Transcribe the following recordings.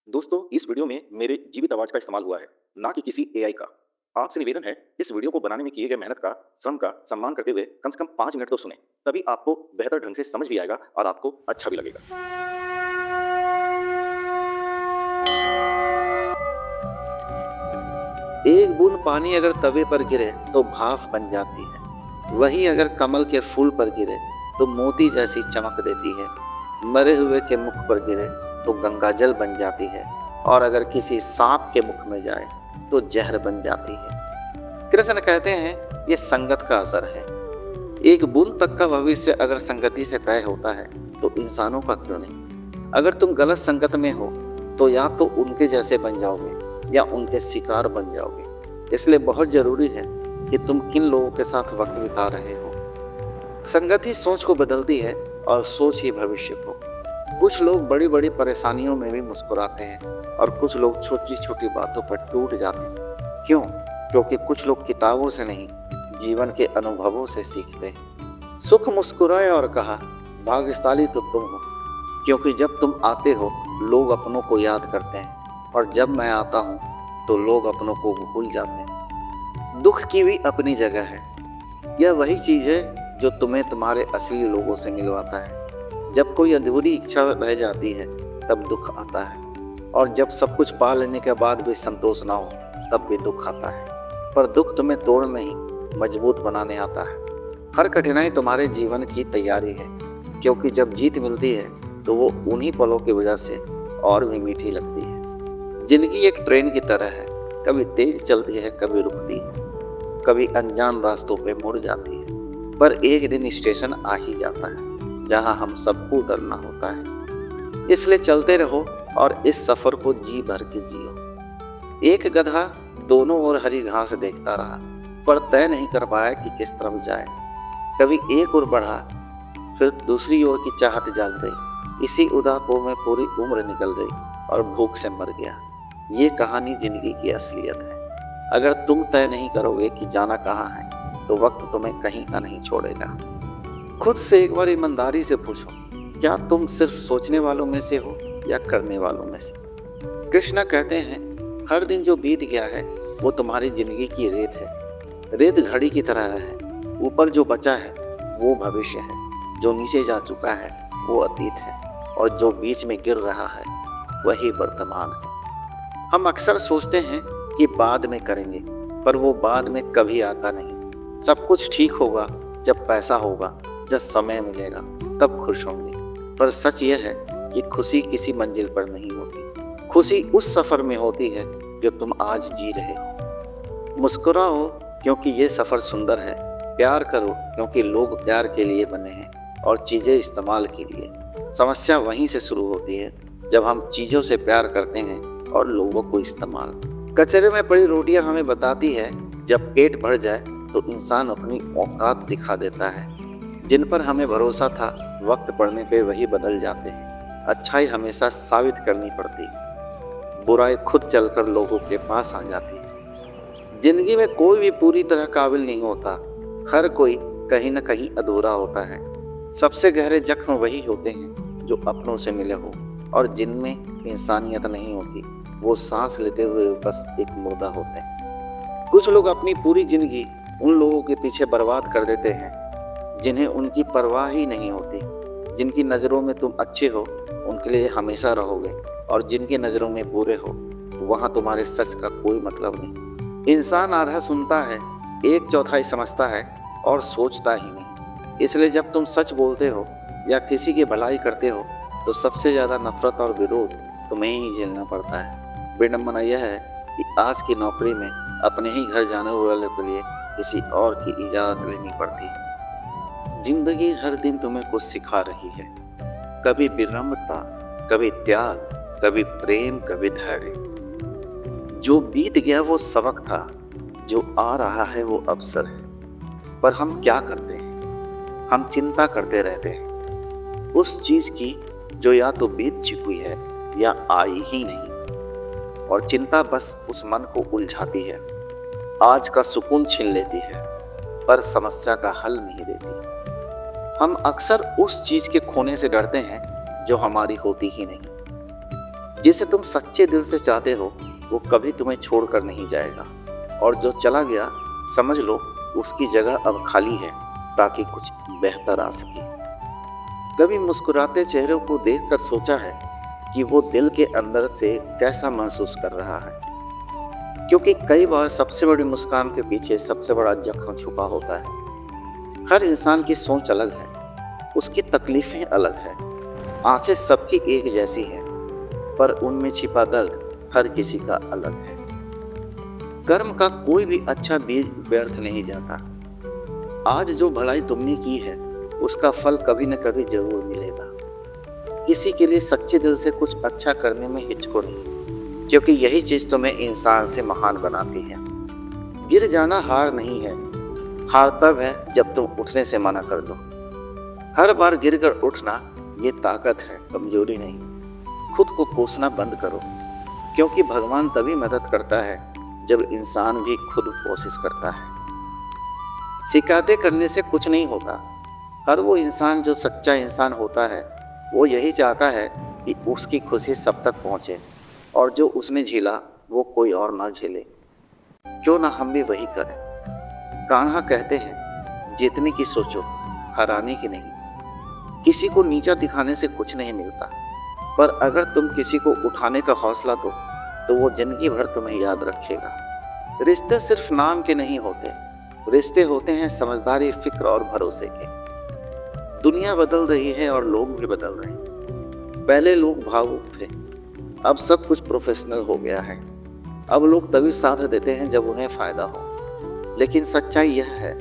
दोस्तों, इस वीडियो में मेरे जीवित आवाज का इस्तेमाल हुआ है, ना कि किसी एआई का। आपसे निवेदन है, इस वीडियो को बनाने में किए गए मेहनत का, श्रम का सम्मान करते हुए कम से कम 5 मिनट तो सुनें। तभी आपको बेहतर ढंग से समझ भी आएगा और आपको अच्छा भी लगेगा। एक बूंद पानी अगर तवे पर गिरे तो भाप बन जाती है। वहीं अगर कमल के फूल पर गिरे तो मोती जैसी चमक देती है। मरे हुए के मुख पर गिरे तो गंगाजल बन जाती है, और अगर किसी सांप के मुख में जाए तो जहर बन जाती है। कृष्ण कहते हैं, ये संगत का असर है। एक बूंद तक का भविष्य अगर संगति से तय होता है तो इंसानों का क्यों नहीं। अगर तुम गलत संगत में हो तो या तो उनके जैसे बन जाओगे या उनके शिकार बन जाओगे। इसलिए बहुत जरूरी है कि तुम किन लोगों के साथ वक्त बिता रहे हो। संगत ही सोच को बदलती है और सोच ही भविष्य को। कुछ लोग बड़ी बड़ी परेशानियों में भी मुस्कुराते हैं और कुछ लोग छोटी छोटी बातों पर टूट जाते हैं। क्यों? क्योंकि कुछ लोग किताबों से नहीं, जीवन के अनुभवों से सीखते हैं। सुख मुस्कुराए और कहा, भाग्यशाली तो तुम हो, क्योंकि जब तुम आते हो लोग अपनों को याद करते हैं, और जब मैं आता हूँ तो लोग अपनों को भूल जाते हैं। दुख की भी अपनी जगह है। यह वही चीज़ है जो तुम्हें तुम्हारे असली लोगों से मिलवाता है। जब कोई अधूरी इच्छा रह जाती है तब दुख आता है, और जब सब कुछ पा लेने के बाद भी संतोष ना हो तब भी दुख आता है। पर दुख तुम्हें तोड़ नहीं, मजबूत बनाने आता है। हर कठिनाई तुम्हारे जीवन की तैयारी है, क्योंकि जब जीत मिलती है तो वो उन्हीं पलों की वजह से और भी मीठी लगती है। जिंदगी एक ट्रेन की तरह है, कभी तेज चलती है, कभी रुकती है, कभी अनजान रास्तों पे मुड़ जाती है, पर एक दिन स्टेशन आ ही जाता है जहां हम सबको उतरना होता है। इसलिए चलते रहो और इस सफर को जी भर के जियो। एक गधा दोनों ओर हरी घास देखता रहा, पर तय नहीं कर पाया कि किस तरफ जाए। कभी एक ओर बढ़ा, फिर दूसरी ओर की चाहत जाग गई। इसी उदापों में पूरी उम्र निकल गई और भूख से मर गया। ये कहानी जिंदगी की असलियत है। अगर तुम तय नहीं करोगे कि जाना कहाँ है तो वक्त तुम्हें कहीं का नहीं छोड़ेगा। खुद से एक बार ईमानदारी से पूछो, क्या तुम सिर्फ सोचने वालों में से हो या करने वालों में से। कृष्णा कहते हैं, हर दिन जो बीत गया है वो तुम्हारी जिंदगी की रेत है। रेत घड़ी की तरह है। ऊपर जो बचा है वो भविष्य है, जो नीचे जा चुका है वो अतीत है, और जो बीच में गिर रहा है वही वर्तमान है। हम अक्सर सोचते हैं कि बाद में करेंगे, पर वो बाद में कभी आता नहीं। सब कुछ ठीक होगा जब पैसा होगा, जब समय मिलेगा तब खुश होंगे। पर सच यह है कि खुशी किसी मंजिल पर नहीं होती। खुशी उस सफर में होती है जो तुम आज जी रहे हो। मुस्कुराओ क्योंकि ये सफर सुंदर है। प्यार करो क्योंकि लोग प्यार के लिए बने हैं और चीज़ें इस्तेमाल के लिए। समस्या वहीं से शुरू होती है जब हम चीज़ों से प्यार करते हैं और लोगों को इस्तेमाल। कचरे में पड़ी रोटियां हमें बताती है, जब पेट भर जाए तो इंसान अपनी औकात दिखा देता है। जिन पर हमें भरोसा था, वक्त पड़ने पे वही बदल जाते हैं। अच्छाई हमेशा साबित करनी पड़ती है, बुराई खुद चलकर लोगों के पास आ जाती है। जिंदगी में कोई भी पूरी तरह काबिल नहीं होता। हर कोई कहीं न कहीं अधूरा होता है। सबसे गहरे जख्म वही होते हैं जो अपनों से मिले हो, और जिनमें इंसानियत नहीं होती वो सांस लेते हुए बस एक मुर्दा होते हैं। कुछ लोग अपनी पूरी जिंदगी उन लोगों के पीछे बर्बाद कर देते हैं जिन्हें उनकी परवाह ही नहीं होती। जिनकी नज़रों में तुम अच्छे हो उनके लिए हमेशा रहोगे, और जिनकी नज़रों में बुरे हो वहाँ तुम्हारे सच का कोई मतलब नहीं। इंसान आधा सुनता है, 1/4 समझता है और सोचता ही नहीं। इसलिए जब तुम सच बोलते हो या किसी की भलाई करते हो तो सबसे ज़्यादा नफरत और विरोध तुम्हें ही झेलना पड़ता है। विडंबना यह है कि आज की नौकरी में अपने ही घर जाने वाले के लिए किसी और की इजाज़त लेनी पड़ती है। जिंदगी हर दिन तुम्हें कुछ सिखा रही है, कभी विनम्रता, कभी त्याग, कभी प्रेम, कभी धैर्य। जो बीत गया वो सबक था, जो आ रहा है वो अवसर है। पर हम क्या करते हैं? हम चिंता करते रहते हैं उस चीज़ की जो या तो बीत चुकी है या आई ही नहीं, और चिंता बस उस मन को उलझाती है, आज का सुकून छीन लेती है, पर समस्या का हल नहीं देती। हम अक्सर उस चीज़ के खोने से डरते हैं जो हमारी होती ही नहीं। जिसे तुम सच्चे दिल से चाहते हो वो कभी तुम्हें छोड़कर नहीं जाएगा, और जो चला गया समझ लो उसकी जगह अब खाली है ताकि कुछ बेहतर आ सके। कभी मुस्कुराते चेहरों को देखकर सोचा है कि वो दिल के अंदर से कैसा महसूस कर रहा है? क्योंकि कई बार सबसे बड़ी मुस्कान के पीछे सबसे बड़ा जख्म छुपा होता है। हर इंसान की सोच अलग है, उसकी तकलीफें अलग है। आंखें सबकी एक जैसी हैं, पर उनमें छिपा दर्द हर किसी का अलग है। कर्म का कोई भी अच्छा बीज व्यर्थ नहीं जाता। आज जो भलाई तुमने की है उसका फल कभी न कभी जरूर मिलेगा। किसी के लिए सच्चे दिल से कुछ अच्छा करने में हिचको नहीं, क्योंकि यही चीज तुम्हें इंसान से महान बनाती है। गिर जाना हार नहीं है, हार तब है जब तुम उठने से मना कर दो। हर बार गिरकर उठना ये ताकत है, कमजोरी नहीं। खुद को कोसना बंद करो, क्योंकि भगवान तभी मदद करता है जब इंसान भी खुद कोशिश करता है। शिकायतें करने से कुछ नहीं होता। हर वो इंसान जो सच्चा इंसान होता है वो यही चाहता है कि उसकी खुशी सब तक पहुंचे, और जो उसने झेला वो कोई और ना झेले। क्यों ना हम भी वही करें। कान्हा कहते हैं, जीतने की सोचो, हराने की नहीं। किसी को नीचा दिखाने से कुछ नहीं मिलता, पर अगर तुम किसी को उठाने का हौसला दो तो वो जिंदगी भर तुम्हें याद रखेगा। रिश्ते सिर्फ नाम के नहीं होते, रिश्ते होते हैं समझदारी, फिक्र और भरोसे के। दुनिया बदल रही है और लोग भी बदल रहे हैं। पहले लोग भावुक थे, अब सब कुछ प्रोफेशनल हो गया है। अब लोग तभी साथ देते हैं जब उन्हें फायदा हो। लेकिन सच्चाई यह है,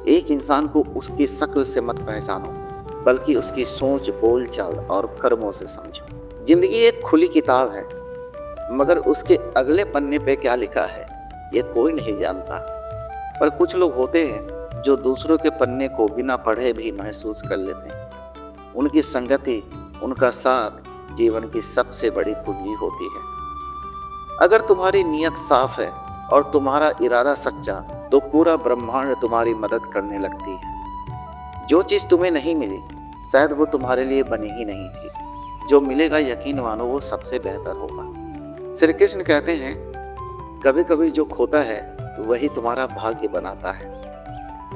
एक इंसान को उसकी शक्ल से मत पहचानो, बल्कि उसकी सोच, बोलचाल और कर्मों से समझो। जिंदगी एक खुली किताब है, मगर उसके अगले पन्ने पे क्या लिखा है ये कोई नहीं जानता। पर कुछ लोग होते हैं जो दूसरों के पन्ने को बिना पढ़े भी महसूस कर लेते हैं। उनकी संगति, उनका साथ जीवन की सबसे बड़ी पूंजी होती है। अगर तुम्हारी नीयत साफ है और तुम्हारा इरादा सच्चा, तो पूरा ब्रह्मांड तुम्हारी मदद करने लगती है। जो चीज़ तुम्हें नहीं मिली शायद वो तुम्हारे लिए बनी ही नहीं थी। जो मिलेगा यकीन मानो वो सबसे बेहतर होगा। श्री कृष्ण कहते हैं, कभी कभी जो खोता है वही तुम्हारा भाग्य बनाता है।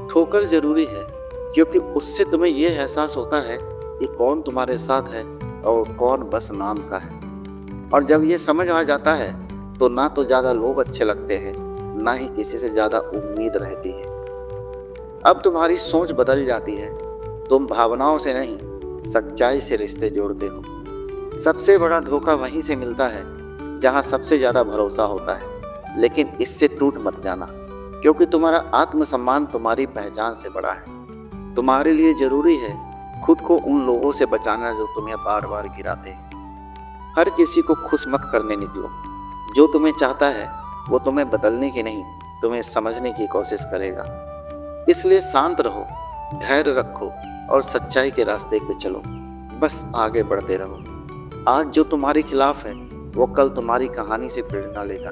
ठोकर जरूरी है, क्योंकि उससे तुम्हें यह एहसास होता है कि कौन तुम्हारे साथ है और कौन बस नाम का है। और जब ये समझ आ जाता है तो ना तो ज़्यादा लोग अच्छे लगते हैं, ना ही किसी से ज़्यादा उम्मीद रहती है। अब तुम्हारी सोच बदल जाती है। तुम भावनाओं से नहीं, सच्चाई से रिश्ते जोड़ते हो। सबसे बड़ा धोखा वहीं से मिलता है जहाँ सबसे ज़्यादा भरोसा होता है। लेकिन इससे टूट मत जाना, क्योंकि तुम्हारा आत्मसम्मान तुम्हारी पहचान से बड़ा है। तुम्हारे लिए जरूरी है खुद को उन लोगों से बचाना जो तुम्हें बार बार गिराते हैं। हर किसी को खुश मत करने निकलो। जो तुम्हें चाहता है वो तुम्हें बदलने की नहीं, तुम्हें समझने की कोशिश करेगा। इसलिए शांत रहो, धैर्य रखो और सच्चाई के रास्ते पे चलो। बस आगे बढ़ते रहो। आज जो तुम्हारे खिलाफ है वो कल तुम्हारी कहानी से प्रेरणा लेगा।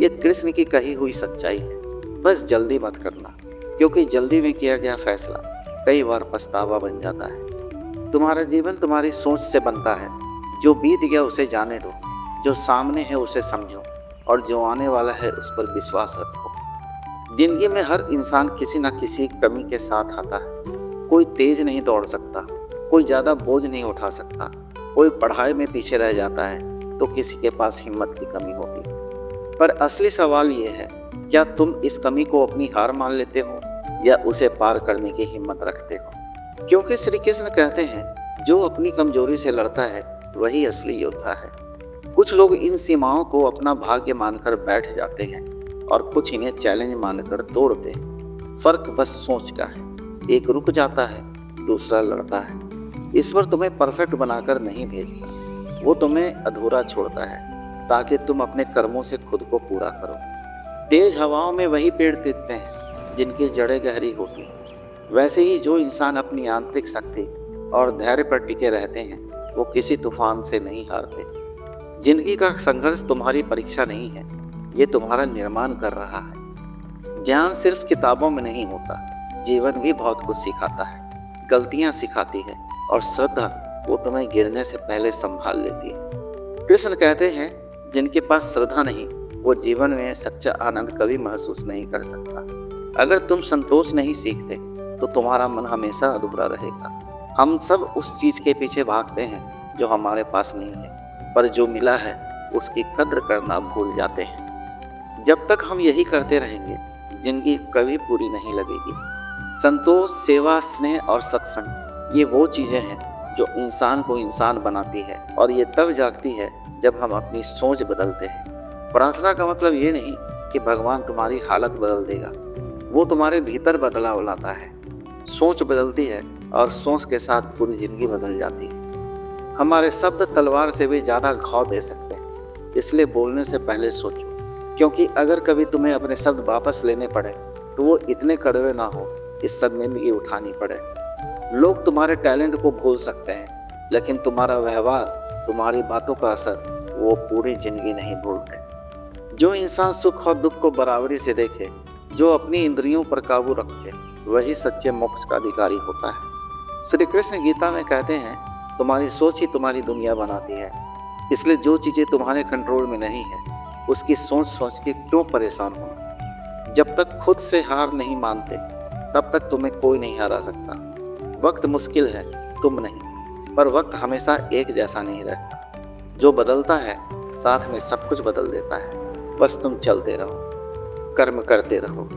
ये कृष्ण की कही हुई सच्चाई है। बस जल्दी मत करना, क्योंकि जल्दी में किया गया फैसला कई बार पछतावा बन जाता है। तुम्हारा जीवन तुम्हारी सोच से बनता है। जो बीत गया उसे जाने दो, जो सामने है उसे समझो, और जो आने वाला है उस पर विश्वास रखो। जिंदगी में हर इंसान किसी न किसी कमी के साथ आता है। कोई तेज नहीं दौड़ सकता, कोई ज़्यादा बोझ नहीं उठा सकता, कोई पढ़ाई में पीछे रह जाता है तो किसी के पास हिम्मत की कमी होती है। पर असली सवाल ये है, क्या तुम इस कमी को अपनी हार मान लेते हो या उसे पार करने की हिम्मत रखते हो? क्योंकि श्री कृष्ण कहते हैं, जो अपनी कमजोरी से लड़ता है वही असली योद्धा है। कुछ लोग इन सीमाओं को अपना भाग्य मानकर बैठ जाते हैं और कुछ इन्हें चैलेंज मानकर तोड़ते हैं। फर्क बस सोच का है। एक रुक जाता है, दूसरा लड़ता है। ईश्वर तुम्हें परफेक्ट बनाकर नहीं भेजता, वो तुम्हें अधूरा छोड़ता है ताकि तुम अपने कर्मों से खुद को पूरा करो। तेज हवाओं में वही पेड़ टिकते हैं जिनकी जड़ें गहरी होती हैं। वैसे ही जो इंसान अपनी आंतरिक शक्ति और धैर्य पर टिके रहते हैं वो किसी तूफान से नहीं हारते। जिंदगी का संघर्ष तुम्हारी परीक्षा नहीं है, ये तुम्हारा निर्माण कर रहा है। ज्ञान सिर्फ किताबों में नहीं होता, जीवन भी बहुत कुछ सिखाता है। गलतियाँ सिखाती है और श्रद्धा वो तुम्हें गिरने से पहले संभाल लेती है। कृष्ण कहते हैं, जिनके पास श्रद्धा नहीं वो जीवन में सच्चा आनंद कभी महसूस नहीं कर सकता। अगर तुम संतोष नहीं सीखते तो तुम्हारा मन हमेशा अधूरा रहेगा। हम सब उस चीज के पीछे भागते हैं जो हमारे पास नहीं है, पर जो मिला है उसकी कद्र करना भूल जाते हैं। जब तक हम यही करते रहेंगे जिंदगी कभी पूरी नहीं लगेगी। संतोष, सेवा, स्नेह और सत्संग ये वो चीजें हैं जो इंसान को इंसान बनाती है, और ये तब जागती है जब हम अपनी सोच बदलते हैं। प्रार्थना का मतलब ये नहीं कि भगवान तुम्हारी हालत बदल देगा, वो तुम्हारे भीतर बदलाव लाता है। सोच बदलती है और सोच के साथ पूरी जिंदगी बदल जाती है। हमारे शब्द तलवार से भी ज़्यादा घाव दे सकते हैं, इसलिए बोलने से पहले सोचो, क्योंकि अगर कभी तुम्हें अपने शब्द वापस लेने पड़े तो वो इतने कड़वे ना हो कि शर्मिंदगी उठानी पड़े। लोग तुम्हारे टैलेंट को भूल सकते हैं, लेकिन तुम्हारा व्यवहार, तुम्हारी बातों का असर वो पूरी जिंदगी नहीं भूलते। जो इंसान सुख और दुख को बराबरी से देखे, जो अपनी इंद्रियों पर काबू रखे, वही सच्चे मोक्ष का अधिकारी होता है। श्री कृष्ण गीता में कहते हैं, तुम्हारी सोच ही तुम्हारी दुनिया बनाती है, इसलिए जो चीज़ें तुम्हारे कंट्रोल में नहीं है उसकी सोच सोच के क्यों परेशान होना। जब तक खुद से हार नहीं मानते तब तक तुम्हें कोई नहीं हरा सकता। वक्त मुश्किल है, तुम नहीं, पर वक्त हमेशा एक जैसा नहीं रहता। जो बदलता है साथ में सब कुछ बदल देता है। बस तुम चलते रहो, कर्म करते रहो।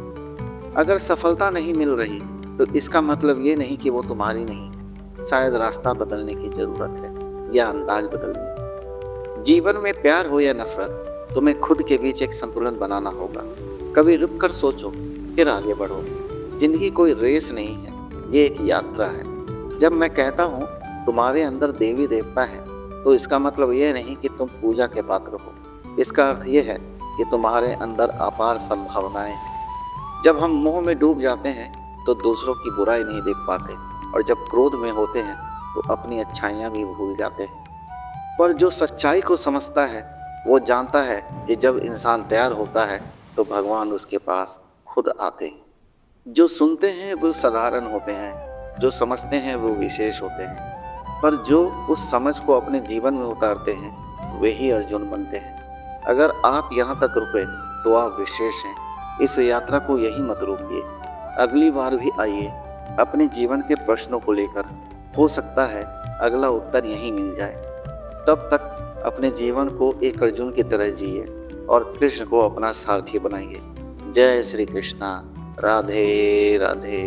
अगर सफलता नहीं मिल रही तो इसका मतलब ये नहीं कि वो तुम्हारी नहीं है। शायद रास्ता बदलने की जरूरत है या अंदाज बदलने। जीवन में प्यार हो या नफरत, तुम्हें खुद के बीच एक संतुलन बनाना होगा। कभी रुक कर सोचो, फिर आगे बढ़ो। जिंदगी कोई रेस नहीं है, ये एक यात्रा है। जब मैं कहता हूँ तुम्हारे अंदर देवी देवता है, तो इसका मतलब ये नहीं कि तुम पूजा के पात्र हो। इसका अर्थ ये है कि तुम्हारे अंदर अपार संभावनाएं हैं। जब हम मोह में डूब जाते हैं तो दूसरों की बुराई नहीं देख पाते, और जब क्रोध में होते हैं तो अपनी अच्छाइयाँ भी भूल जाते हैं। पर जो सच्चाई को समझता है वो जानता है कि जब इंसान तैयार होता है तो भगवान उसके पास खुद आते हैं। जो सुनते हैं वो साधारण होते हैं, जो समझते हैं वो विशेष होते हैं, पर जो उस समझ को अपने जीवन में उतारते हैं वे ही अर्जुन बनते हैं। अगर आप यहाँ तक रुके तो आप विशेष हैं। इस यात्रा को यही मत रोकिए। अगली बार भी आइए अपने जीवन के प्रश्नों को लेकर। हो सकता है अगला उत्तर यहीं मिल जाए। तब तक अपने जीवन को एक अर्जुन की तरह जिए और कृष्ण को अपना सारथी बनाइए। जय श्री कृष्णा। राधे राधे।